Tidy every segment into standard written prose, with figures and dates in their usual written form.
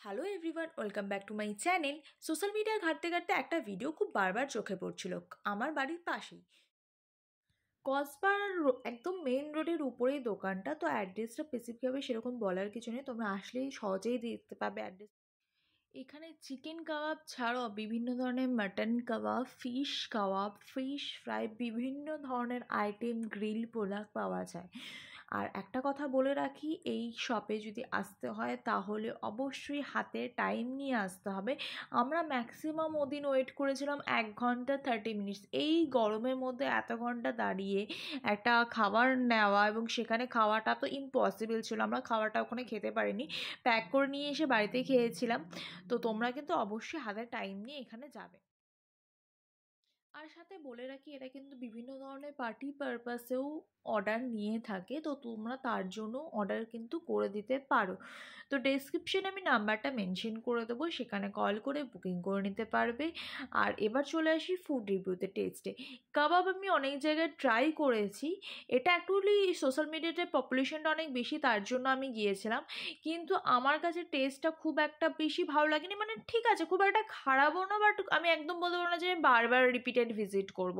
Hello everyone, welcome back to my channel. Social media ঘাঁটতে ঘাঁটতে একটা ভিডিও খুব বারবার চোখে পড়ছিল আমার বাড়ির পাশেই। কসবার একদম মেন রোডের উপরেই দোকানটা। তো অ্যাড্রেসটা স্পেসিফিকভাবে সেরকম বলার কিছু নেই, তোমরা আসলেই সহজেই দেখতে পাবে অ্যাড্রেস। এখানে চিকেন কাবাব ছাড়াও বিভিন্ন ধরনের মাটন কাবাব, ফিশ কাবাব, ফিশ ফ্রাই, বিভিন্ন ধরনের আইটেম, গ্রিল প্রোডাক্ট পাওয়া যায়। আর একটা কথা বলে রাখি, এই শপে যদি আসতে হয় তাহলে অবশ্যই হাতে টাইম নিয়ে আসতে হবে। আমরা ম্যাক্সিমাম ওদিন ওয়েট করেছিলাম 1 ঘন্টা 30 মিনিটস। এই গরমের মধ্যে এত ঘন্টা দাঁড়িয়ে একটা খাবার নেওয়া, এবং সেখানে খাওয়াটা তো ইম্পসিবল ছিল। আমরা খাওয়াটা ওখানে খেতে পারিনি, প্যাক করে নিয়ে এসে বাড়িতে খেয়েছিলাম। তো তোমরা কিন্তু অবশ্যই হাতে টাইম নিয়ে এখানে যাবে। আর সাথে বলে রাখি, এরা কিন্তু বিভিন্ন ধরনের পার্টি পারপাসেও অর্ডার নিয়ে থাকে, তো তোমরা তার জন্য অর্ডার কিন্তু করে দিতে পারো। তো ডেসক্রিপশনে আমি নাম্বারটা মেনশন করে দেবো, সেখানে কল করে বুকিং করে নিতে পারবে। আর এবার চলে আসি ফুড রিভিউতে, টেস্টে। কাবাব আমি অনেক জায়গায় ট্রাই করেছি। এটা অ্যাকচুয়ালি সোশ্যাল মিডিয়াতে পপুলেশনটা অনেক বেশি, তার জন্য আমি গিয়েছিলাম। কিন্তু আমার কাছে টেস্টটা খুব একটা বেশি ভালো লাগেনি। মানে ঠিক আছে, খুব একটা খারাপও না, বাট আমি একদম বলতে পারবো না যে আমি বারবার রিপিটেড ভিজিট করব।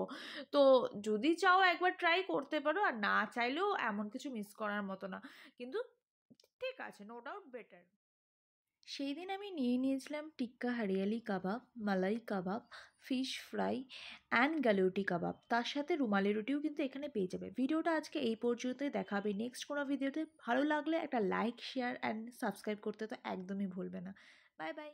তো যদি চাও একবার ট্রাই করতে পারো, আর না চাইলেও এমন কিছু মিস করার মতো না। কিন্তু ঠিক আছে, নো ডাউট বেটার। সেই দিন আমি নিয়ে নিয়েছিলাম টিক্কা হরিয়ালি কাবাব, মালাই কাবাব, ফিশ ফ্রাই অ্যান্ড গালুটি কাবাব। তার সাথে রুমালি রুটিও কিন্তু এখানে পেয়ে যাবে। ভিডিওটা আজকে এই পর্যন্তই, দেখা হবে নেক্সট কোনো ভিডিওতে। ভালো লাগলে একটা লাইক, শেয়ার অ্যান্ড সাবস্ক্রাইব করতে তো একদমই ভুলবে না। Bye bye.